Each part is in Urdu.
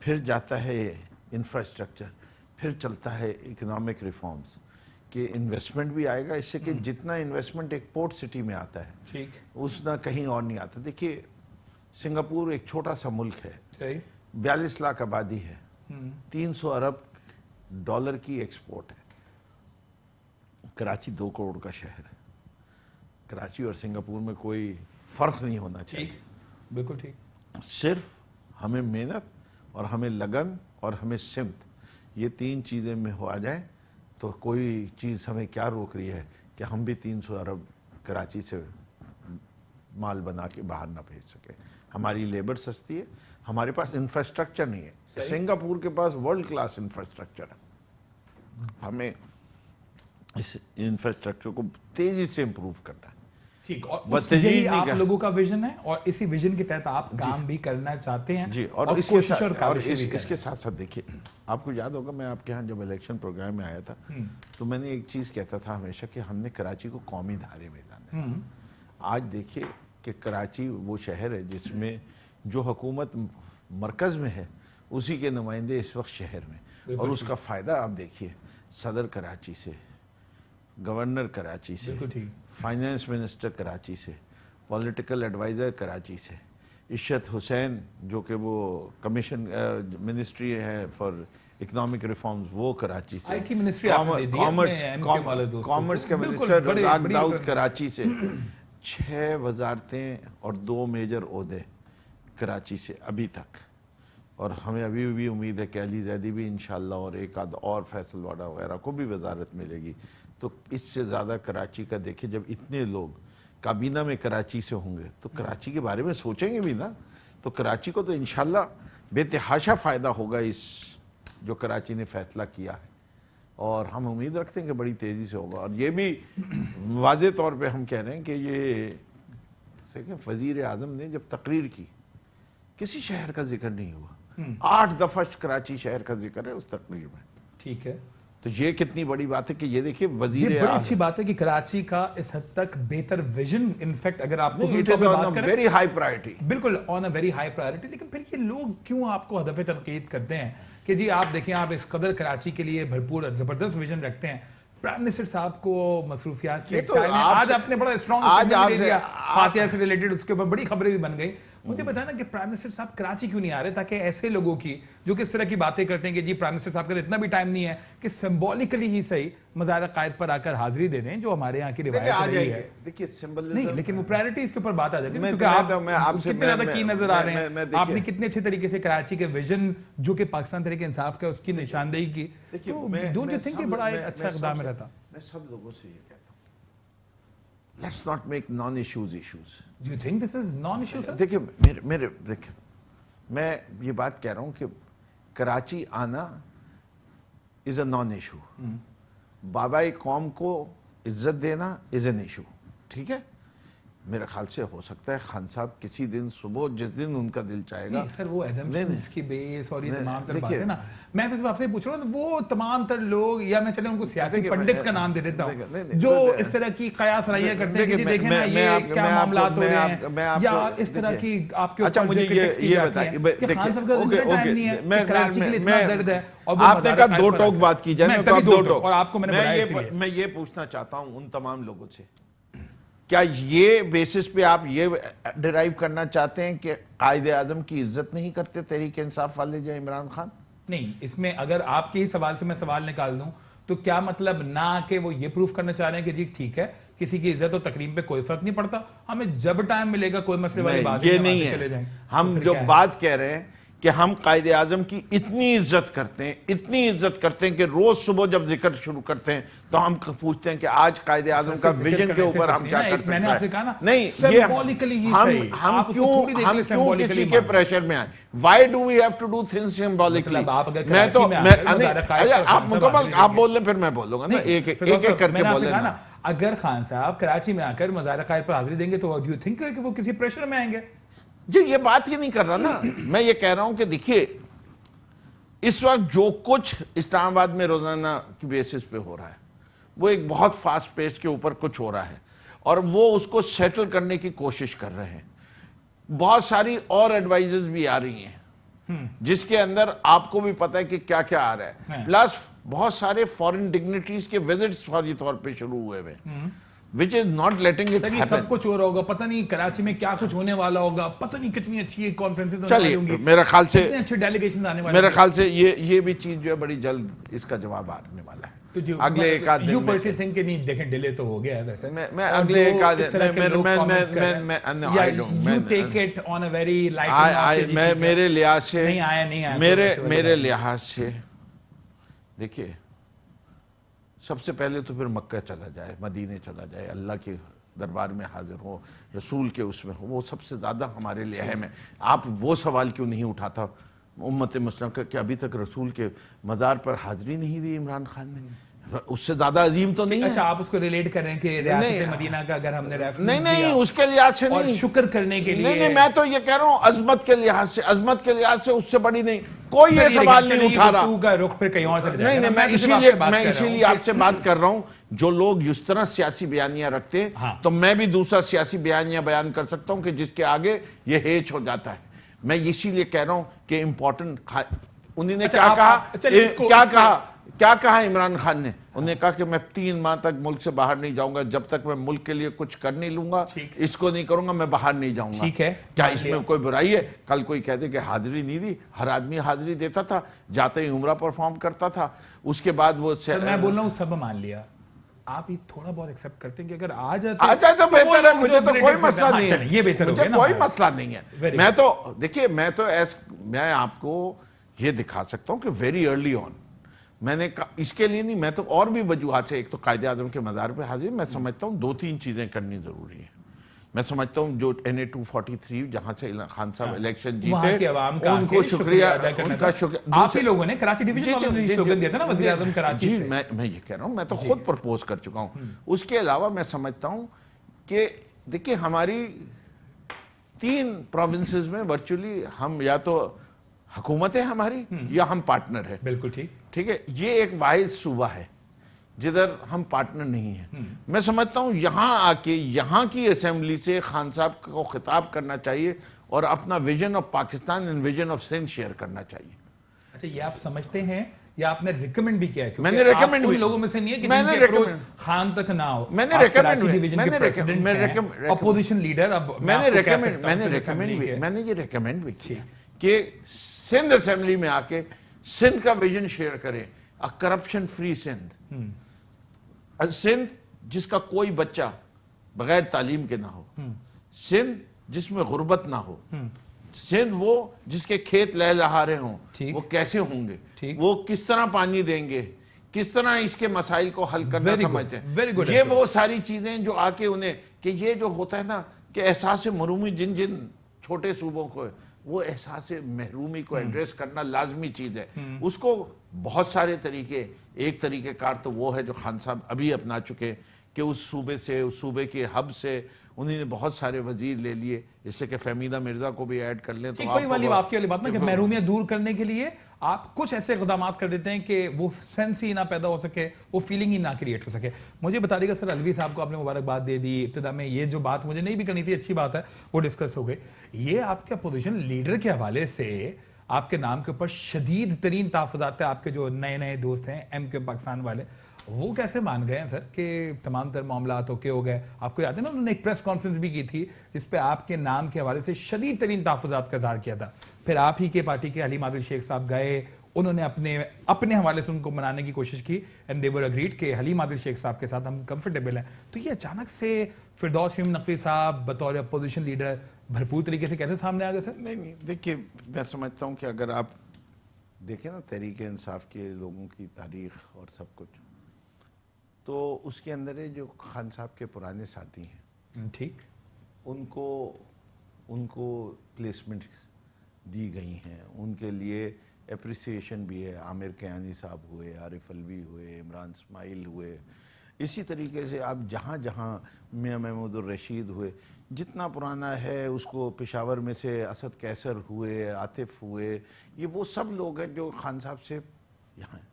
پھر جاتا ہے انفراسٹرکچر، پھر چلتا ہے اکنامک ریفارمز کہ انویسٹمنٹ بھی آئے گا اس سے کہ جتنا انویسٹمنٹ ایک پورٹ سٹی میں آتا ہے ٹھیک اس نہ کہیں اور نہیں آتا. دیکھیے سنگاپور ایک چھوٹا سا ملک ہے، صحیح 42 لاکھ آبادی ہے، 300 ارب ڈالر کی ایکسپورٹ ہے. کراچی 2 کروڑ کا شہر ہے. کراچی اور سنگاپور میں کوئی فرق نہیں ہونا چاہیے. ٹھیک بالکل ٹھیک. صرف ہمیں محنت اور ہمیں لگن اور ہمیں سمت، یہ 3 چیزیں میں ہو آ جائیں تو کوئی چیز ہمیں کیا روک رہی ہے کہ ہم بھی 300 ارب کراچی سے مال بنا کے باہر نہ بھیج سکیں. ہماری لیبر سستی ہے، ہمارے پاس انفراسٹرکچر نہیں ہے. سنگاپور کے پاس ورلڈ کلاس انفراسٹرکچر ہے. ہمیں اس انفراسٹرکچر کو تیزی سے امپروو کرنا ہے. ٹھیک، اور یہی آپ لوگوں کا ویژن ہے اور اسی ویژن کے تحت آپ کام بھی کرنا چاہتے ہیں. جی، اور اس کے ساتھ ساتھ دیکھیے آپ کو یاد ہوگا میں آپ کے ہاں جب الیکشن پروگرام میں آیا تھا تو میں نے ایک چیز کہتا تھا ہمیشہ کہ ہم نے کراچی کو قومی دھارے میں لانا ہے. آج دیکھیے کہ کراچی وہ شہر ہے جس میں جو حکومت مرکز میں ہے اسی کے نمائندے اس وقت شہر میں، اور اس کا فائدہ آپ دیکھیے صدر کراچی سے، گورنر کراچی سے، فائنانس منسٹر کراچی سے، پولیٹیکل ایڈوائزر کراچی سے، عشت حسین جو کہ وہ کمیشن منسٹری ہے فار اکنامک ریفارمز وہ کراچی سے، کامرس کا منسٹر رزاق داؤد کراچی سے. 6 وزارتیں اور 2 میجر عہدے کراچی سے ابھی تک. اور ہمیں ابھی بھی امید ہے کہ علی زیدی بھی انشاءاللہ اور ایک آدھ اور فیصل واڈا وغیرہ کو بھی وزارت ملے گی. تو اس سے زیادہ کراچی کا دیکھیں جب اتنے لوگ کابینہ میں کراچی سے ہوں گے تو کراچی کے بارے میں سوچیں گے بھی نا. تو کراچی کو تو انشاءاللہ بے تحاشا فائدہ ہوگا اس جو کراچی نے فیصلہ کیا ہے، اور ہم امید رکھتے ہیں کہ بڑی تیزی سے ہوگا. اور یہ بھی واضح طور پہ ہم کہہ رہے ہیں کہ یہ وزیر اعظم نے جب تقریر کی کسی شہر کا ذکر نہیں ہوا، 8 دفعہ کراچی شہر کا ذکر ہے اس تقریر میں. ٹھیک ہے، تو یہ کتنی بڑی بات ہے کہ یہ دیکھیے وزیر یہ بڑی اچھی بات ہے کہ کراچی کا اس حد تک بہتر ویژن انفیکٹ اگر آپ ویری ہائی پرائرٹی، بالکل آن اے ویری ہائی پرائرٹی. لیکن پھر یہ لوگ کیوں آپ کو ہدف تنقید کرتے ہیں کہ جی آپ دیکھیں آپ اس قدر کراچی کے لیے بھرپور زبردست ویژن رکھتے ہیں، پرائم منسٹر صاحب کو مصروفیات سے آج آپ نے بڑا اسٹرانگ فاتحہ سے ریلیٹڈ اس کے اوپر بڑی خبریں بھی بن گئی. مجھے بتانا کہ پرائم منسٹر صاحب کراچی کیوں نہیں آ رہے تاکہ ایسے لوگوں کی جو کہ اس طرح کی باتیں کرتے ہیں کہ جی پرائم منسٹر صاحب کا اتنا بھی ٹائم نہیں ہے کہ سمبولیکلی ہی صحیح مزار قائد پر آ کر حاضری دے دیں جو ہمارے یہاں کی روایت رہی ہے. دیکھیے نہیں لیکن وہ پرائرٹیز کے اوپر بات آ جاتی ہے کیونکہ آپ کتنے زیادہ کی نظر آ رہے ہیں، آپ نے کتنے اچھے طریقے سے کراچی کے ویژن جو کہ پاکستان تحریک انصاف کا اس کی نشاندہی کی. ڈونٹ یو تھنک یہ بڑا ایک اچھا اقدام رہتا؟ میں سب لوگوں سے یہ کہتا ہوں let's not make non-issues issues. Do you think this is non-issue, sir? دیکھیں میں یہ بات کہہ رہا ہوں کہ کراچی آنا is a non-issue. بابائے قوم کو عزت دینا is an issue. ٹھیک ہے، میرے خیال سے ہو سکتا ہے خان صاحب کسی دن صبح جس دن ان کا دل چاہے گا. سر وہ ایڈمس کی بیس اور یہ تمام تر باتیں نا، میں تو آپ سے پوچھ رہا ہوں وہ تمام تر لوگ، یا میں چلے ان کو سیاسی پنڈت کا نام دے دیتا ہوں جو اس طرح کی قیاس رائیاں کرتے ہیں کہ جی دیکھیں نا یہ کیا معاملات ہو رہے ہیں، یا اس طرح کی آپ کے اچھا مجھے یہ بتائیے کہ خان صاحب کا ٹائم نہیں ہے کہ کراچی کے لیے اتنا درد ہے. آپ نے کہا 2 ٹوک بات کی جائے تو آپ 2 ٹوک، اور آپ کو میں یہ پوچھنا چاہتا ہوں ان تمام لوگوں سے کیا یہ بیسس پہ آپ یہ ڈرائیو کرنا چاہتے ہیں کہ قائد اعظم کی عزت نہیں کرتے تحریک انصاف والے جو عمران خان؟ نہیں، اس میں اگر آپ کے ہی سوال سے میں سوال نکال دوں تو کیا مطلب نہ کہ وہ یہ پروف کرنا چاہ رہے ہیں کہ جی ٹھیک ہے کسی کی عزت و تکریم پہ کوئی فرق نہیں پڑتا، ہمیں جب ٹائم ملے گا کوئی مسئلے والی بات یہ نہیں ہے. ہم جو بات کہہ رہے ہیں کہ ہم قائد اعظم کی اتنی عزت کرتے ہیں کہ روز صبح جب ذکر شروع کرتے ہیں تو ہم پوچھتے ہیں کہ آج قائد اعظم کا ویژن کے اوپر ہم کیا کر سکتے ہیں. نہیں، ہم کیوں کسی کے پریشر میں آئیں؟ Why do we have to do things symbolically? میں تو آپ بول لیں پھر میں بول لوں گا نا، ایک ایک کر کے بولیں نا. اگر خان صاحب کراچی میں آ کر مزار قائد پر حاضری دیں گے تو do you think کہ وہ کسی پریشر میں آئیں گے؟ جی یہ بات ہی نہیں کر رہا نا، میں یہ کہہ رہا ہوں کہ دیکھیے اس وقت جو کچھ اسلام آباد میں روزانہ کی بیسس پہ ہو رہا ہے وہ ایک بہت فاسٹ پیس کے اوپر کچھ ہو رہا ہے اور وہ اس کو سیٹل کرنے کی کوشش کر رہے ہیں. بہت ساری اور ایڈوائزز بھی آ رہی ہیں جس کے اندر آپ کو بھی پتا ہے کہ کیا کیا آ رہا ہے، پلس بہت سارے فورن ڈگنیٹریز کے وزٹس فوری طور پہ شروع ہوئے ہوئے which is not letting it happen. سب کچھ ہو رہا ہوگا، پتہ نہیں کراچی میں کیا کچھ ہونے والا ہوگا، پتہ نہیں کتنی اچھی کانفرنسز ہونے والی ہوں گی، میرے خیال سے کتنے اچھے ڈیلیگیشن آنے والے، میرے خیال سے یہ بھی چیز جو ہے بڑی جلد اس کا جواب آنے والا ہے اگلے ایک آدھ دن یو میں۔ پرسنلی تھنک کہ نہیں دیکھیں ڈیلے تو ہو گیا ہے ویسے، میں اگلے ایک آدھ میرے لحاظ سے دیکھیے، سب سے پہلے تو پھر مکہ چلا جائے، مدینے چلا جائے، اللہ کے دربار میں حاضر ہو، رسول کے اس میں ہو، وہ سب سے زیادہ ہمارے لیے اہم ہے۔ آپ وہ سوال کیوں نہیں اٹھاتا امت مسلم کا کہ ابھی تک رسول کے مزار پر حاضری نہیں دی عمران خان نے؟ اس سے زیادہ عظیم تو نہیں ہے۔ اچھا آپ اس کو ریلیٹ کر رہے ہیں کہ ریاست مدینہ کا اگر ہم نے ریفرنس نہیں اس کے لحاظ سے اور نہیں، شکر کرنے کے لیے، نہیں میں تو یہ کہہ رہا ہوں عظمت کے لحاظ سے اس سے بڑی نہیں کوئی یہ سوال نہیں اٹھا رہا۔ کا رخ پھر کہیں اور چلے جائے گا۔ نہیں میں اسی لیے آپ سے بات کر رہا ہوں، جو لوگ جس طرح سیاسی بیانیاں رکھتے ہیں تو میں بھی دوسرا سیاسی بیانیاں بیان کر سکتا ہوں کہ جس کے آگے یہ ہیچ ہو جاتا ہے۔ میں اسی لیے کہہ رہا ہوں کہ امپورٹنٹ، انہوں نے کیا کہا عمران خان نے؟ انہوں نے کہا کہ میں 3 ماہ تک ملک سے باہر نہیں جاؤں گا، جب تک میں ملک کے لیے کچھ کر نہیں لوں گا، اس کو نہیں کروں گا، میں باہر نہیں جاؤں گا۔ کیا اس میں کوئی برائی ہے؟ کل کوئی کہہ دے کہ حاضری نہیں دی، ہر آدمی حاضری دیتا تھا، جاتے ہی عمرہ پرفارم کرتا تھا، اس کے بعد وہ میں بول رہا ہوں سب مان لیا، آپ یہ تھوڑا بہت ایکسپٹ کرتے ہیں کہ اگر آ جائے تو بہتر ہے، مجھے تو کوئی مسئلہ نہیں ہے، یہ بہتر مجھے کوئی مسئلہ نہیں ہے۔ میں تو دیکھیے میں آپ کو یہ دکھا سکتا ہوں کہ ویری ارلی آن میں نے اس کے لیے نہیں، میں تو اور بھی وجوہات سے، ایک تو قائد اعظم کے مزار پہ حاضر، میں سمجھتا ہوں 2-3 چیزیں کرنی ضروری ہیں۔ میں سمجھتا ہوں جو NA 243 جہاں سے خان صاحب الیکشن جیتے ان کو شکریہ، ان کا شکریہ۔ آپ ہی لوگوں نے کراچی ڈویژن والوں نے سلوگن دیا تھا نا وزیر اعظم کراچی سے۔ میں یہ کہہ رہا ہوں، میں تو خود پرپوز کر چکا ہوں۔ اس کے علاوہ میں سمجھتا ہوں کہ دیکھیں ہماری 3 پروونسز میں ورچولی ہم یا تو حکومت ہے ہماری یا ہم پارٹنر ہے۔ بالکل ٹھیک ہے، یہ ایک واحد صوبہ ہے جدھر ہم پارٹنر نہیں ہیں۔ میں سمجھتا ہوں یہاں آ کے یہاں کی اسمبلی سے خان صاحب کو خطاب کرنا چاہیے اور اپنا vision of Pakistan and vision of Sindh share کرنا چاہیے۔ اچھا یہ آپ سمجھتے ہیں یا آپ نے ریکمنڈ بھی کیا ہے؟ میں نے ریکمنڈ ان لوگوں میں سے نہیں ہے کہ جن کی اپروچ خان تک نہ ہو؟ میں نے ریکمنڈ اپوزیشن لیڈر، اب میں نے یہ ریکمنڈ بھی کیا کہ سندھ اسمبلی میں آ کے سندھ کا ویژن شیئر کریں، کرپشن فری سندھ، سندھ جس کا کوئی بچہ بغیر تعلیم کے نہ ہو، سندھ جس میں غربت نہ ہو، سندھ وہ جس کے کھیت لہلہارے ہوں، وہ کیسے ہوں گے، وہ کس طرح پانی دیں گے، کس طرح اس کے مسائل کو حل کرنا سمجھتے ہیں۔ یہ وہ ساری چیزیں جو آ کے انہیں کہ یہ جو ہوتا ہے نا کہ احساس محرومی جن چھوٹے صوبوں کو ہے، وہ احساس محرومی کو ایڈریس کرنا لازمی چیز ہے۔ اس کو بہت سارے طریقے، ایک طریقہ کار تو وہ ہے جو خان صاحب ابھی اپنا چکے کہ اس صوبے سے، اس صوبے کے ہب سے انہوں نے بہت سارے وزیر لے لیے، اس سے کہ فہمیدہ مرزا کو بھی ایڈ کر لیں تو آپ کی والی بات نا کہ محرومیت دور کرنے کے لیے آپ کچھ ایسے اقدامات کر دیتے ہیں کہ وہ سینس ہی نہ پیدا ہو سکے، وہ فیلنگ ہی نہ کریٹ ہو سکے۔ مجھے بتا دیے گا سر، الوی صاحب کو آپ نے مبارکباد دے دی ابتدا میں، یہ جو بات مجھے نہیں بھی کرنی تھی، اچھی بات ہے وہ ڈسکس ہو گئی۔ یہ آپ کے اپوزیشن لیڈر کے حوالے سے آپ کے نام کے اوپر شدید ترین تحفظات ہیں، آپ کے جو نئے دوست ہیں MK پاکستان والے، وہ کیسے مان گئے ہیں سر کہ تمام تر معاملات اوکے ہو گئے؟ آپ کو یاد ہے نا انہوں نے ایک پریس کانفرنس بھی کی تھی جس پہ آپ کے نام کے حوالے سے شدید ترین تحفظات کا اظہار کیا تھا، پھر آپ ہی کے پارٹی کے حلیم عادل شیخ صاحب گئے، انہوں نے اپنے حوالے سے ان کو منانے کی کوشش کی اینڈ دے ور اگریڈ کہ حلیم عادل شیخ صاحب کے ساتھ ہم کمفرٹیبل ہیں۔ تو یہ اچانک سے فردوس شمیم نقوی صاحب بطور اپوزیشن لیڈر بھرپور طریقے سے کیسے سامنے آ گئے سر؟ نہیں دیکھیے، میں سمجھتا ہوں کہ اگر آپ دیکھیں نا تحریک انصاف کے لوگوں کی تاریخ اور سب کچھ، تو اس کے اندر جو خان صاحب کے پرانے ساتھی ہیں، ٹھیک، ان کو پلیسمنٹ دی گئی ہیں، ان کے لیے اپریسیشن بھی ہے۔ عامر کیانی صاحب ہوئے، عارف الوی ہوئے، عمران اسماعیل ہوئے، اسی طریقے سے آپ جہاں جہاں میاں محمود الرشید ہوئے، جتنا پرانا ہے اس کو پشاور میں سے اسد کیسر ہوئے، عاطف ہوئے، یہ وہ سب لوگ ہیں جو خان صاحب سے یہاں ہیں۔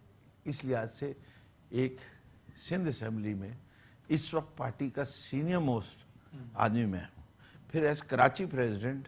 اس لحاظ سے ایک سندھ اسمبلی میں اس وقت پارٹی کا سینئر موسٹ آدمی میں ہوں، پھر as Karachi president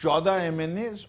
14 MNAs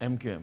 MQM,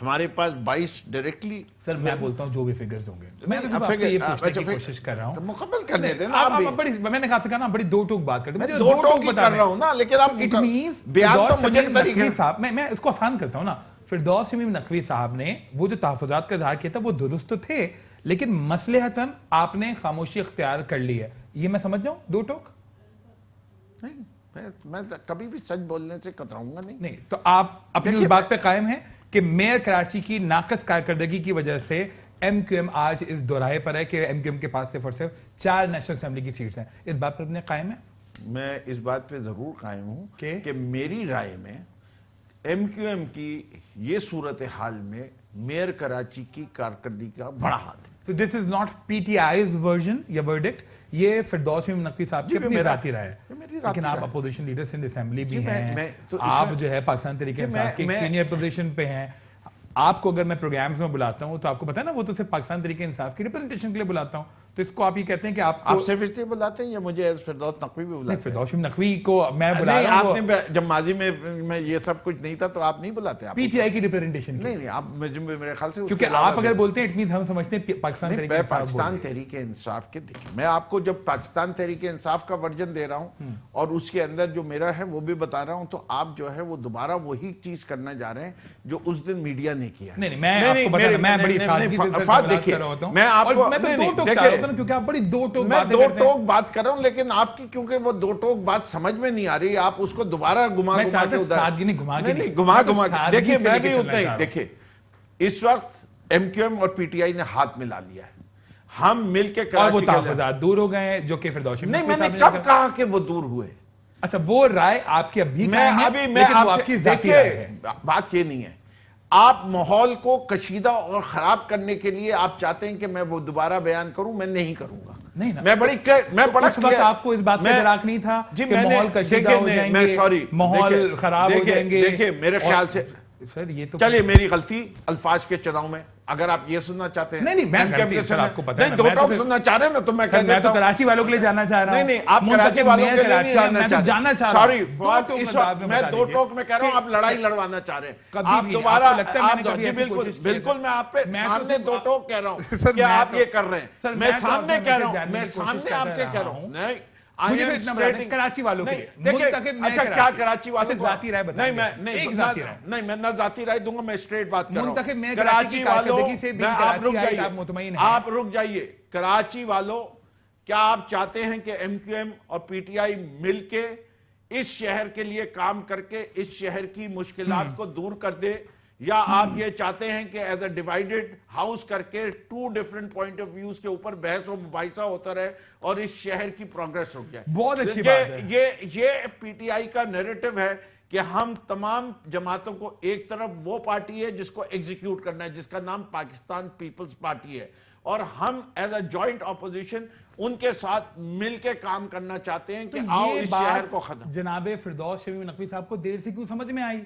ہمارے پاس 22 ڈائریکٹلی. سر میں بولتا ہوں جو بھی فگرز ہوں گے, میں تو آپ سے یہ پوچھنے کی کوشش کر رہا ہوں, مکمل کرنے دیں نا آپ بھی. میں نے کہا تھا نا بڑی دو ٹوک بات کرتے ہیں, دو ٹوک ہی کر رہا ہوں نا, لیکن آپ بیان تو مجھے طریقے صاحب میں اس کو آسان کرتا ہوں نا. فردوس شمیم نقوی صاحب نے وہ جو تحفظات کا اظہار کیا تھا وہ درست تو تھے, لیکن مصلحتاً آپ نے خاموشی اختیار کر لی ہے, یہ میں سمجھ جاؤں دو ٹوک؟ نہیں, میں کبھی بھی سچ بولنے سے کتراؤں گا نہیں. تو آپ اپنی اس بات پہ قائم ہیں کہ میئر کراچی کی ناقص کارکردگی کی وجہ سے ایم کیو ایم آج اس دوراہے پر ہے کہ ایم کیو ایم کے پاس صرف اور صرف 4 نیشنل اسمبلی کی سیٹس ہیں, اس بات پر اپنے قائم ہیں؟ میں اس بات پہ ضرور قائم ہوں کہ میری رائے میں ایم کیو ایم کی یہ صورتحال میں میئر کراچی کی کارکردگی کا بڑا ہاتھ ہے. So this is not PTI's version یا verdict, یہ فردوس شمیم نقوی صاحب کی اپنی ذاتی رائے ہے, لیکن آپ اپوزیشن لیڈرز ان اسمبلی بھی ہیں, آپ جو ہے پاکستان تحریک انصاف کے سینئر پوزیشن پہ ہیں. آپ کو اگر میں پروگرامز میں بلاتا ہوں تو آپ کو پتا ہے نا وہ تو صرف پاکستان تحریک انصاف کی ریپرزنٹیشن کے لیے بلاتا ہوں, تو اس کو آپ یہ کہتے ہیں کہ آپ صرف اس لیے بلاتے ہیں یا مجھے ایز فردوس نقوی بھی بلاتے ہیں؟ فردوس شمیم نقوی کو میں بلا رہا ہوں. آپ نے جب ماضی میں یہ سب کچھ نہیں تھا تو آپ نہیں بلاتے. پی ٹی آئی کی ریپرزنٹیشن نہیں, آپ میرے خیال سے کیونکہ آپ اگر بولتے ہیں اٹ مینز ہم سمجھتے ہیں پاکستان تحریک انصاف کے. دیکھیں میں آپ کو جب پاکستان تحریک انصاف کا ورژن دے رہا ہوں اور اس کے اندر جو میرا ہے وہ بھی بتا رہا ہوں, تو آپ جو ہے وہ دوبارہ وہی چیز کرنا جا رہے ہیں جو اس دن میڈیا نے کیا. نہیں میں آپ کو بتا رہا ہوں, میں بڑی سادگی سے کر رہا ہوتا ہوں, میں آپ کو کیونکہ آپ بڑی دو ٹوک بات کر رہا ہوں, لیکن آپ کی کیونکہ وہ دو ٹوک بات سمجھ میں نہیں آ رہی, آپ اس کو دوبارہ گھما کے دیکھیے. میں بھی اتنا ہی دیکھیے, اس وقت ایم کیو ایم اور پی ٹی آئی نے ہاتھ ملا لیا ہے, ہم مل کے کراچی کے تحفظات دور ہو گئے ہیں جو کہ فردوس شمیم. نہیں, میں نے کب کہا کہ وہ دور ہوئے؟ اچھا وہ رائے آپ کی ابھی دیکھیے بات یہ نہیں ہے, آپ ماحول کو کشیدہ اور خراب کرنے کے لیے آپ چاہتے ہیں کہ میں وہ دوبارہ بیان کروں, میں نہیں کروں گا. میں بڑا آپ کو اس بات پہ دراک نہیں تھا کہ ماحول کشیدہ ہو جائیں گے, ماحول خراب ہو جائیں گے. دیکھیں میرے خیال سے سر یہ تو چلیے میری غلطی الفاظ کے چناؤ میں, اگر آپ یہ سننا چاہتے ہیں نہیں دو ٹوک سننا چاہ رہے ہیں نا تو میں کہہ دیتا ہوں کراچی والوں کے لیے جاننا چاہ رہا ہوں. نہیں آپ کراچی والوں کے لیے نہیں جاننا چاہ رہے. سوری میں دو ٹوک میں کہہ رہا ہوں, آپ لڑائی لڑوانا چاہ رہے ہیں. آپ دوبارہ بالکل میں آپ پہ سامنے دو ٹوک کہہ رہا ہوں کہ آپ یہ کر رہے ہیں, میں سامنے کہہ رہا ہوں, میں سامنے آپ سے کہہ رہا ہوں. نہیں کراچی والوں کے اچھا کیا کراچی والوں کو نہیں میں نہ ذاتی رائے دوں گا, میں اسٹریٹ بات کر رہا ہوں. کراچی والوں آپ رک جائیے. کراچی والوں کیا آپ چاہتے ہیں کہ ایم کیو ایم اور پی ٹی آئی مل کے اس شہر کے لیے کام کر کے اس شہر کی مشکلات کو دور کر دے, یا آپ یہ چاہتے ہیں کہ ایز اے ڈیوائیڈڈ ہاؤس کر کے 2 ڈیفرنٹ پوائنٹ آف ویوز کے اوپر بحث و مباحثہ ہوتا رہے اور اس شہر کی پروگریس رک جائے؟ بہت اچھی بات ہے. یہ پی ٹی آئی کا نیریٹو ہے کہ ہم تمام جماعتوں کو, ایک طرف وہ پارٹی ہے جس کو ایگزیکیوٹ کرنا ہے جس کا نام پاکستان پیپلز پارٹی ہے, اور ہم ایز اے جوائنٹ اپوزیشن ان کے ساتھ مل کے کام کرنا چاہتے ہیں کہ آؤ اس شہر کو ختم. جناب فردوس شمیم نقوی صاحب کو دیر سے کیوں سمجھ میں آئی؟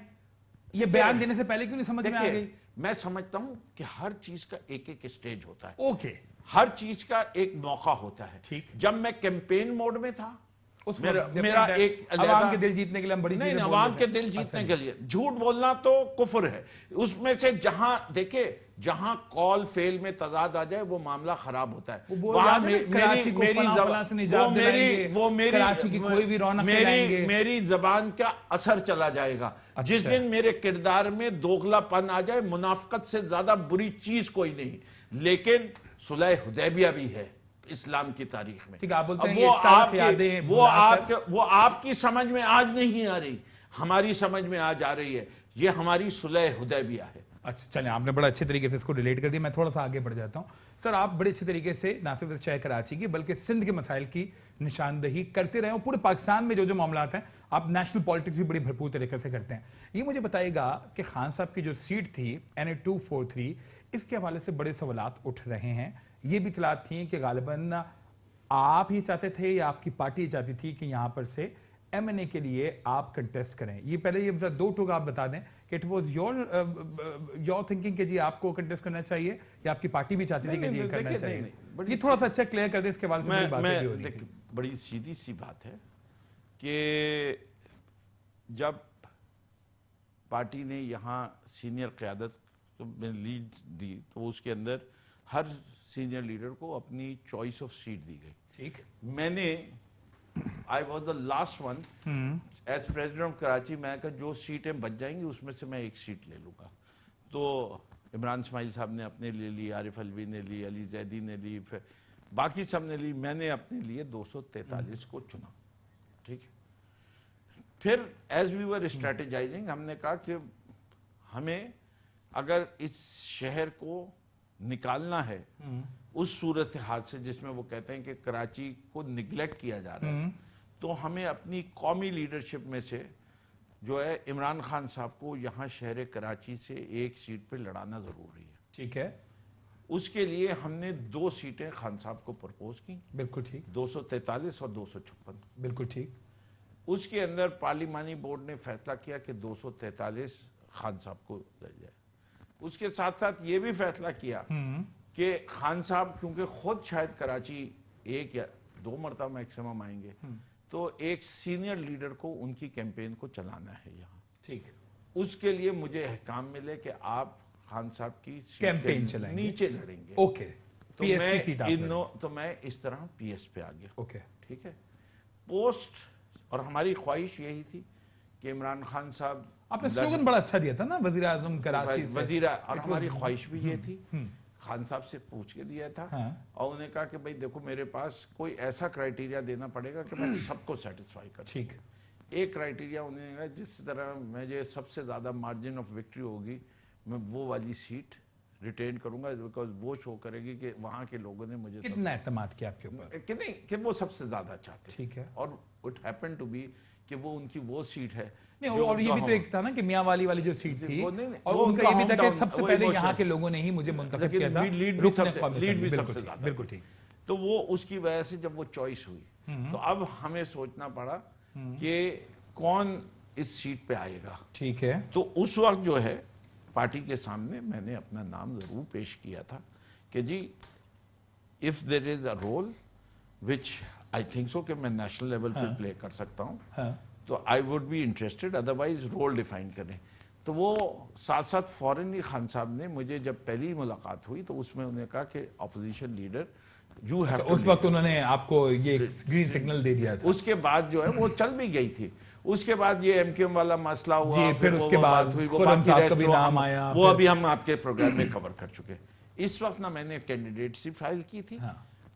یہ بیان دینے سے پہلے کیوں نہیں سمجھ میں آ گئی؟ میں سمجھتا ہوں کہ ہر چیز کا ایک اسٹیج ہوتا ہے. اوکے, ہر چیز کا ایک موقع ہوتا ہے. جب میں کیمپین موڈ میں تھا میرا ایک عوام کے دل جیتنے کے لیے ہم بڑی نہیں عوام کے دل جیتنے کے لیے جھوٹ بولنا تو کفر ہے. اس میں سے جہاں دیکھیں جہاں کال فیل میں تضاد آ جائے وہ معاملہ خراب ہوتا ہے. وہاں میری زبان کا اثر چلا جائے گا. جس دن میرے کردار میں دوغلا پن آ جائے, منافقت سے زیادہ بری چیز کوئی نہیں. لیکن صلح حدیبیہ بھی ہے اسلام کی تاریخ میں, وہ آپ کی سمجھ میں آج نہیں آ رہی, ہماری سمجھ میں آج آ رہی ہے. یہ ہماری صلح حدیبیہ ہے. اچھا چلیں, آپ نے بڑا اچھے طریقے سے اس کو ریلیٹ کر دیا. میں تھوڑا سا آگے بڑھ جاتا ہوں. سر آپ بڑے اچھے طریقے سے نہ صرف شہر کراچی کی بلکہ سندھ کے مسائل کی نشاندہی کرتے رہے ہوں. پورے پاکستان میں جو معاملات ہیں آپ نیشنل پالیٹکس بھی بڑی بھرپور طریقے سے کرتے ہیں. یہ مجھے بتائیے گا کہ خان صاحب کی جو سیٹ تھی NA-243, اس کے حوالے سے بڑے سوالات اٹھ رہے ہیں. یہ بھی اطلاعات تھیں کہ غالباً آپ ہی چاہتے تھے یا آپ کی پارٹی چاہتی تھی کہ یہاں پر سے MNA کے لیے آپ کنٹیسٹ کریں. یہ پہلے یہ دو ٹوک آپ بتا دیں کہ اٹ واز یور تھنکنگ کہ جی آپ کو کنٹیسٹ کرنا چاہیے یا آپ کی پارٹی بھی چاہتی تھی کہ یہ کرنا چاہیے؟ یہ تھوڑا سا اچھا کلیئر کر دیں اس کے حوالے سے. میں بڑی سیدھی سی بات ہے کہ جب پارٹی نے یہاں سینئر قیادت تو میں لیڈ دی تو اس کے اندر ہر سینئر لیڈر کو اپنی چوائس آف سیٹ دی گئی. ٹھیک. میں نے I was the last one as president of Karachi. میں کہا جو سیٹیں بچ جائیں گی اس میں سے میں ایک سیٹ لے لوں گا. تو عمران اسماعیل صاحب نے اپنے لیے لی, عارف الوی نے لی, علی زیدی نے لی, باقی سب نے لی. میں نے اپنے لیے 243 کو چنا. ٹھیک ہے. پھر ایز وی ور اسٹریٹجائزنگ ہم نے کہا کہ ہمیں اگر اس شہر کو نکالنا ہے اس صورتحال سے جس میں وہ کہتے ہیں کہ کراچی کو نگلیکٹ کیا جا رہا ہے, تو ہمیں اپنی قومی لیڈرشپ میں سے جو ہے عمران خان صاحب کو یہاں شہر کراچی سے ایک سیٹ پہ لڑانا ضروری ہے. ٹھیک ہے. اس کے لیے ہم نے 2 سیٹیں خان صاحب کو پرپوز کی. بالکل ٹھیک. 243 اور 256. بالکل ٹھیک. اس کے اندر پارلیمانی بورڈ نے فیصلہ کیا کہ 243 خان صاحب کو دیا جائے. اس کے ساتھ ساتھ یہ بھی فیصلہ کیا کہ خان صاحب کیونکہ خود شاید کراچی 1 یا 2 مرتبہ میکسیمم آئیں گے, تو ایک سینئر لیڈر کو ان کی کیمپین کو چلانا ہے یہاں. ٹھیک. اس کے لیے مجھے احکام ملے کہ آپ خان صاحب کی کیمپین چلائیں گے, نیچے لڑیں گے. اوکے. تو میں اس طرح پی ایس پہ آ گیا. اوکے. ٹھیک ہے. پوسٹ اور ہماری خواہش یہی تھی کہ عمران خان صاحب, آپ نے سلوگن بڑا اچھا دیا تھا نا, وزیر اعظم کراچی سے. وزیر, اور ہماری خواہش بھی یہ تھی, خان صاحب سے پوچھ کے دیا تھا اور انہیں کہا کہ بھئی دیکھو میرے پاس کوئی ایسا کرائیٹیریا دینا پڑے گا کہ میں سب کو سیٹسفائی کروں. ٹھیک. ایک کرائیٹیریا انہوں نے کہا جس طرح مجھے سب سے زیادہ مارجن آف وکٹری ہوگی میں وہ والی سیٹ ریٹین کروں گا, بیکاز وہ شو کرے گی کہ وہاں کے لوگوں نے مجھے کتنا اعتماد کیا آپ کے اوپر کہ نہیں کہ وہ سب سے زیادہ چاہتے. ٹھیک ہے. اور اٹ ہیپن ٹو بی کہ وہ ان کی وہ سیٹ ہے. اور یہ بھی تو ایک تھا نا کہ میاں والی جو سیٹ تھی, اور ان کا یہ بھی تھا کہ سب سے پہلے یہاں کے لوگوں نے ہی مجھے منتخب کیا تھا, لیڈ بھی سب سے زیادہ. بالکل ٹھیک. تو وہ اس کی وجہ سے جب وہ چوائس ہوئی تو اب ہمیں سوچنا پڑا کہ کون اس سیٹ پہ آئے گا. ٹھیک ہے. تو اس وقت جو ہے پارٹی کے سامنے میں نے اپنا نام ضرور پیش کیا تھا کہ جی if there is a role which I think so کہ میں نیشنل لیول پہ پلے کر سکتا ہوں, تو I would be interested, otherwise role define کریں. تو وہ ساتھ ساتھ فوراً ہی خان صاحب نے مجھے جب پہلی ملاقات ہوئی تو اس میں انہوں نے کہا کہ opposition leader you have to. اس وقت انہوں نے آپ کو یہ گرین سگنل دے دیا تھا. اس کے بعد جو ہے وہ چل بھی گئی تھی. اس کے بعد یہ ایم کیو ایم والا مسئلہ ہوا, پھر اس کے بعد باقی وہ ابھی ہم آپ کے پروگرام میں کور کر چکے. اس وقت نہ میں نے کینڈیڈیٹسی فائل کی تھی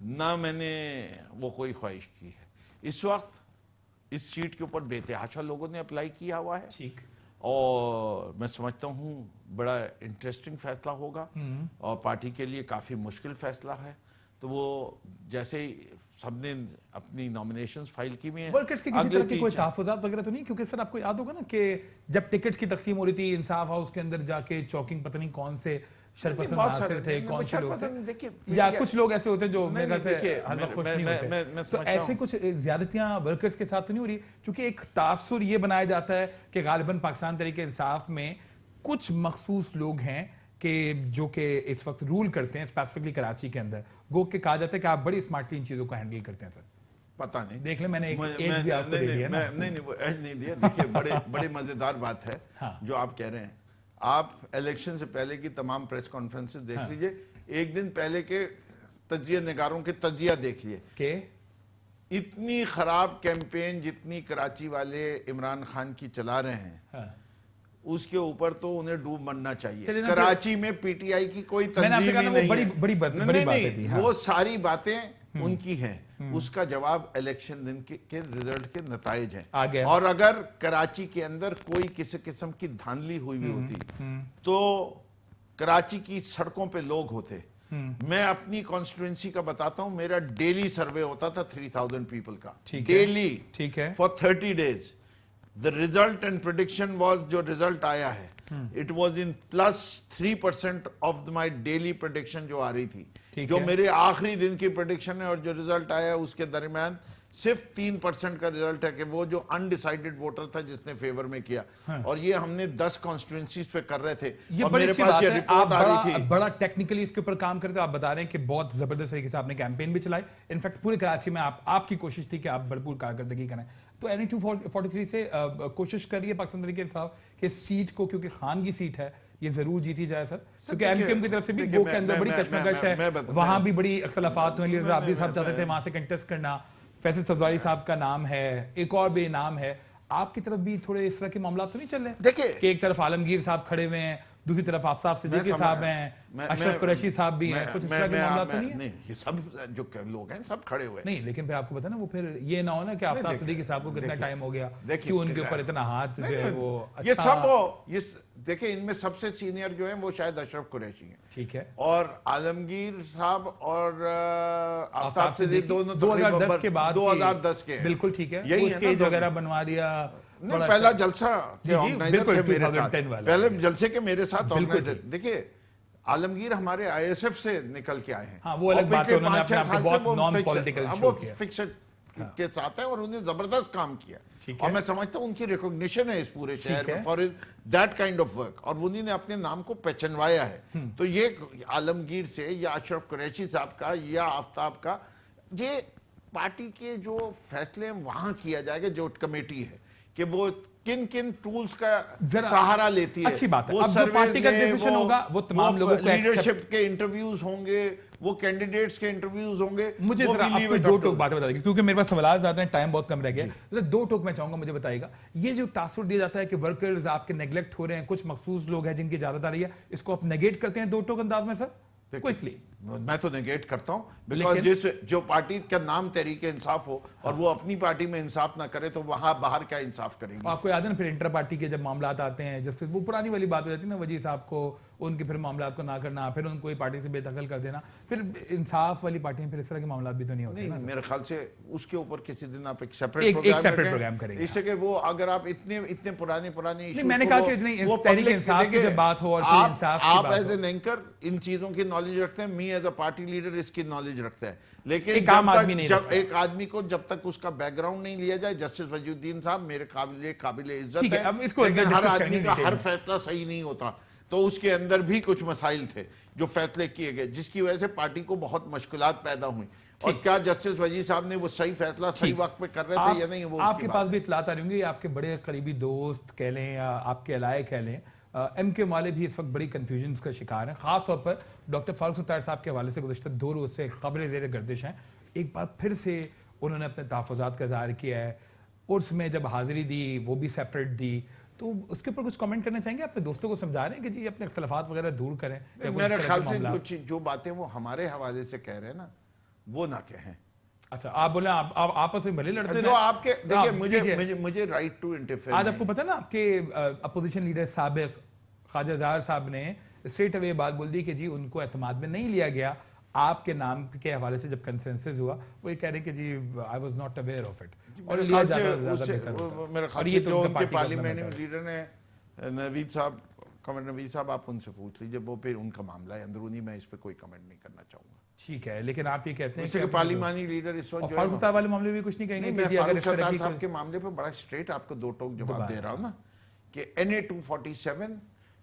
نہ میں نے وہ کوئی خواہش کی ہے. اس وقت اس سیٹ کے اوپر بے تحاشا لوگوں نے اپلائی کیا ہوا ہے. ٹھیک. اور میں سمجھتا ہوں بڑا انٹرسٹنگ فیصلہ ہوگا اور پارٹی کے لیے کافی مشکل فیصلہ ہے. تو وہ جیسے سب نے اپنی نامینیشنز فائل کی ہوئی ہیں. ورکرز کی کسی طرح کی کوئی تحفظات وغیرہ تو نہیں؟ کیونکہ سر آپ کو یاد ہوگا نا کہ جب ٹکٹس کی تقسیم ہو رہی تھی انصاف ہاؤس کے اندر جا کے چوکنگ پتہ نہیں کون سے شرپسند ناصر تھے, کون سے لوگ تھے, یا کچھ لوگ ایسے ہوتے ہیں جو میرے گھر سے ہر وقت خوش نہیں ہوتے. تو ایسے کچھ زیادتیاں ورکرز کے ساتھ تو نہیں ہو رہی؟ چونکہ ایک تاثر یہ بنایا جاتا ہے کہ غالباً پاکستان تحریک انصاف میں کچھ مخصوص لوگ ہیں کہ جو کہ اس وقت رول کرتے ہیں اسپیسیفکلی کراچی کے اندر, گو کہ کہا جاتا ہے کہ آپ بڑی اسمارٹلی ان چیزوں کو ہینڈل کرتے ہیں. سر پتہ نہیں, دیکھ لیں میں نے ایج بھی آپ کو دے دیا نا. نہیں وہ ایج نہیں دیا. دیکھیے بڑے مزیدار بات ہے جو آپ کہہ رہے ہیں. آپ الیکشن سے پہلے کی تمام پریس کانفرنسز دیکھ لیجئے, ایک دن پہلے کے تجزیہ نگاروں کے تجزیہ دیکھ لیے کہ اتنی خراب کیمپین جتنی کراچی والے عمران خان کی چلا رہے ہیں اس کے اوپر تو انہیں ڈوب مرنا چاہیے. کراچی میں پی ٹی آئی کی کوئی تنظیم ہی نہیں ہے. وہ ساری باتیں ان کی ہیں, اس کا جواب الیکشن دن کے ریزلٹ کے نتائج ہیں. اور اگر کراچی کے اندر کوئی کسی قسم کی دھاندلی ہوئی بھی ہوتی تو کراچی کی سڑکوں پہ لوگ ہوتے. میں اپنی کانسٹیٹوئنسی کا بتاتا ہوں, میرا ڈیلی سروے ہوتا تھا 3000 پیپل کا daily for 30 days. The result and prediction was جو result آیا ہے it was in plus 3% of my daily prediction جو آ رہی تھی, جو میرے آخری دن کی prediction ہے اور جو result آیا ہے اس کے درمیان صرف 3% کا result ہے کہ وہ جو undecided voter تھا جس نے فیور میں کیا. اور یہ ہم نے 10 constituencies پہ کر رہے تھے اور میرے پاس یہ رپورٹ آ رہی تھی. بڑا ٹیکنیکلی اس کے اوپر کام کرتے, آپ بتا رہے ہیں کہ بہت زبردست طریقے سے آپ نے کیمپین بھی چلائی. انفیکٹ پورے کراچی میں آپ کی کوشش تھی کہ آپ بھرپور کارکردگی کریں. تو NE 243 سے کوشش کریے پاکستان تحریک انصاف کہ سیٹ کو, کیونکہ خان کی سیٹ ہے, یہ ضرور جیتی جائے سر؟ کیونکہ ایم کیو ایم کی طرف سے بھی گو کے اندر بڑی کشمکش ہے, وہاں بھی بڑی اختلافات ہوئے, لیڈر عابدی صاحب چاہتے تھے وہاں سے کنٹیسٹ کرنا, فیصل صفداری صاحب کا نام ہے, ایک اور بھی نام ہے. آپ کی طرف بھی تھوڑے اس طرح کے معاملات تو نہیں چل رہے دیکھیے کہ ایک طرف عالمگیر صاحب کھڑے ہوئے ہیں, دوسری طرف آفتاب صدیقی صاحب ہیں, اشرف قریشی صاحب بھی ہیں, کچھ اس طرح کے معاملات تو نہیں ہیں؟ نہیں, یہ سب جو لوگ ہیں سب کھڑے ہوئے ہیں. نہیں لیکن پھر آپ کو پتا نا وہ پھر یہ نہ ہو نا کہ آفتاب صدیقی صاحب کو کتنا ٹائم ہو گیا کیوں ان کے اوپر اتنا ہاتھ جو ہے وہ یہ سب وہ دیکھیں ان میں سب سے سینئر جو ہیں وہ شاید اشرف قریشی ہیں, ٹھیک ہے, اور عالمگیر صاحب اور آفتاب صدیقی دونوں 2010 کے بعد 2010 کے ہیں. بالکل ٹھیک ہے, یہی اسٹیج وغیرہ بنوا دیا. نہیں, پہلا جلسہ کے آرگنائزر تھے میرے ساتھ, پہلے جلسے کے میرے ساتھ آرگنائزر. دیکھیے عالمگیر ہمارے آئی ایس ایف سے نکل کے آئے ہیں, ہاں وہ الگ بات ہے, انہوں نے اپنے آپ کو بہت نان پولیٹیکل شو کیا, فکسڈ کے ساتھ ہے اور انہیں زبردست کام کیا, اور میں سمجھتا ہوں ان کی ریکگنیشن ہے اس پورے شہر میں for that kind of work, اور انہوں نے اپنے نام کو پہچنوایا ہے. تو یہ عالمگیر سے یا اشرف قریشی صاحب کا یا آفتاب کا, یہ پارٹی کے جو فیصلے وہاں کیا جائے گا, جو کمیٹی ہے کہ وہ کن کن ٹولز کا سہارا لیتی ہے, اچھی بات ہے, وہ اب جو پارٹی کا ڈیسیژن ہوگا وہ تمام لوگوں کو لیڈرشپ کے انٹرویوز ہوں گے, وہ کینڈیڈیٹس کے انٹرویوز ہوں گے. مجھے ذرا آپ کو دو ٹوک باتیں بتا دیجیے کیونکہ میرے پاس سوالات زیادہ ہیں, ٹائم بہت کم رہ گیا. دو ٹوک میں چاہوں گا مجھے بتائیے گا, یہ جو تاثر دیا جاتا ہے کہ ورکرز آپ کے نیگلیکٹ ہو رہے ہیں, کچھ مخصوص لوگ ہیں جن کی اجازت آ رہی ہے, اس کو آپ نیگیٹ کرتے ہیں دو ٹوک انداز میں سر؟ کوئکلی میں تو نیگیٹ کرتا ہوں, بیکاز جو پارٹی کا نام تحریک انصاف ہو اور وہ اپنی پارٹی میں انصاف نہ کرے تو وہاں باہر کیا انصاف کریں گے. آپ کو یاد ہے نا پھر انٹر پارٹی کے جب معاملات آتے ہیں, جس سے وہ پرانی والی بات ہو جاتی ہے نا, وزیر صاحب کو ان کے پھر معاملات کو نہ کرنا, پھر ان کو پارٹی سے بے دخل کر دینا, پھر انصاف والی پارٹیاں پھر اس طرح کے معاملات بھی تو نہیں ہوتے. نہیں, میرے خیال سے اس کے اوپر کسی دن آپ ایک سیپریٹ پروگرام کریں گے, اس سے کہ وہ اگر آپ اتنے پرانے ایشوز, میں نے کہا کہ اتنی تحریک انصاف کی جب بات ہو اور انصاف کی بات ہو, آپ ایز این اینکر ان چیزوں کی نالج رکھتے ہیں, me as a party leader اس کی نالج رکھتا ہے, لیکن جب ایک آدمی کو جب تک اس کا بیک گراؤنڈ نہیں لیا جائے, جسٹس وجی الدین صاحب میرے قابل عزت ہے, لیکن ہر آدمی کا ہر فیصلہ صحیح نہیں ہوتا, تو اس کے اندر بھی کچھ مسائل تھے جو فیصلے کیے گئے, جس کی وجہ سے پارٹی کو بہت مشکلات پیدا ہوئیں. اور کیا جسٹس وجی صاحب نے وہ صحیح فیصلہ صحیح وقت پہ کر رہے تھے یا نہیں, وہ آپ کے پاس بھی اطلاعات آ رہی ہوں گی, آپ کے بڑے قریبی دوست کہہ لیں یا آپ کے علائے کہہ لیں, ایم کے والے بھی اس وقت بڑی کنفیوژنز کا شکار ہیں, خاص طور پر ڈاکٹر فاروق ستار صاحب کے حوالے سے گزشتہ 2 روز سے قبر زیر گردش ہیں. ایک بار پھر سے انہوں نے اپنے تحفظات کا اظہار کیا ہے, عرس میں جب حاضری دی وہ بھی سیپریٹ دی, تو اس کے اوپر کچھ کامنٹ کرنا چاہیں گے؟ اپنے دوستوں کو سمجھا رہے ہیں کہ جی اپنے اختلافات وغیرہ دور کریں؟ میرے خیال سے جو باتیں وہ ہمارے حوالے سے کہہ رہے ہیں نا, وہ نہ کہیں. اچھا آپ بولیں, آپ آپس میں بھلے لڑتے جو آپ کے دیکھیں, مجھے رائٹ ٹو انٹرفیئر. آج آپ کو پتہ نا آپ کے اپوزیشن لیڈر سابق خواجہ اظہار صاحب نے اسٹریٹ اوے بات بول دی کہ جی ان کو اعتماد میں نہیں لیا گیا آپ کے نام کے حوالے سے. جب کنسنسس ہوا وہ یہ کہہ رہے ہیں کہ جی I was not aware of it, اور لیا زیادہ بہتر ہوتا. میرے خیال سے جو ان کے پارلیمنٹ لیڈر نے نوید صاحب, کمنٹ نوید صاحب آپ ان سے پوچھ لیجیے, وہ پھر ان کا معاملہ ہے اندرونی, میں اس پہ کوئی کمنٹ نہیں کرنا چاہوں گا. ٹھیک ہے, لیکن آپ یہ کہتے ہیں کہ پارلیمانی لیڈر اس وقت فاروق ستار والے معاملے بھی کچھ نہیں کہیں گے؟ میں فاروق ستار صاحب کے معاملے پہ بڑا اسٹریٹ آپ کو 2 ٹوک جواب دے رہا ہوں نا, کہ NA 247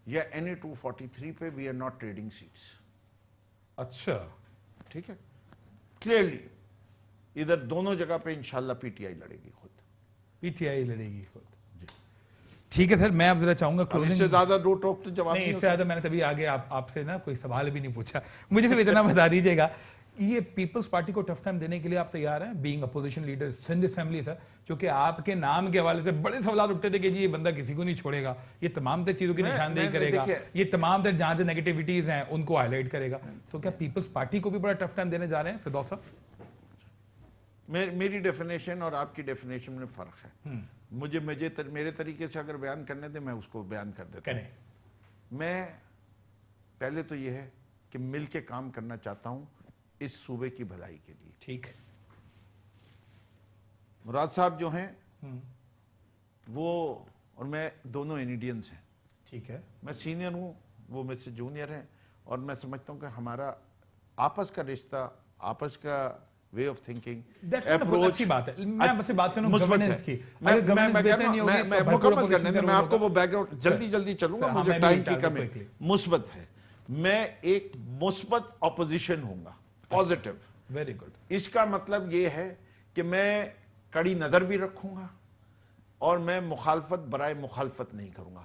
یا NA 243 پہ we are not trading sets. اچھا ٹھیک ہے, کلیئرلی ادھر دونوں جگہ پہ انشاءاللہ پی ٹی آئی لڑے گی خود, پی ٹی آئی لڑے گی خود. ٹھیک ہے سر, میں اب ذرا چاہوں گا اس سے زیادہ 2 ٹوک تو جواب نہیں, اس سے زیادہ میں نے تبھی آگے آپ سے نا کوئی سوال بھی نہیں پوچھا. مجھے صرف اتنا بتا دیجیے گا, یہ پیپلز پارٹی کو ٹف ٹائم دینے کے لیے آپ تیار ہیں being opposition leader Sindh assembly sir, چونکہ آپ کے نام کے حوالے سے بڑے سوالات اٹھتے تھے کہ جی یہ بندہ کسی کو نہیں چھوڑے گا, یہ تمام تر چیزوں کی نشاندہی کرے گا, یہ تمام تر جہاں جو نیگیٹیوٹیز ہیں ان کو ہائی لائٹ کرے گا, تو کیا پیپلز پارٹی کو بھی بڑا ٹف ٹائم دینے جا رہے ہیں فردوس صاحب؟ میری ڈیفینیشن اور آپ کی ڈیفینیشن میں فرق ہے. میرے طریقے سے اگر بیان کرنے دیں میں اس کو بیان کر دیتا ہوں. میں پہلے تو یہ ہے کہ مل کے کام کرنا چاہتا ہوں اس صوبے کی بھلائی کے لیے. ٹھیک, مراد صاحب جو ہیں وہ اور میں دونوں انڈینس ہیں. ٹھیک ہے, میں سینئر ہوں, وہ مجھ سے جونیئر ہیں, اور میں سمجھتا ہوں کہ ہمارا آپس کا رشتہ, آپس کا وے آف تھنکنگ اپروچ اچھی بات ہے. میں آپ سے بات کروں گورننس کی, میں مکمل کرنے دیں, میں آپ کو وہ بیک گراؤنڈ جلدی چلوں گا, مجھے ٹائم کی کمی. مثبت ہے, میں ایک مثبت اپوزیشن ہوں گا, پازیٹیو. Very good. اس کا مطلب یہ ہے کہ میں کڑی نظر بھی رکھوں گا اور میں مخالفت برائے مخالفت نہیں کروں گا.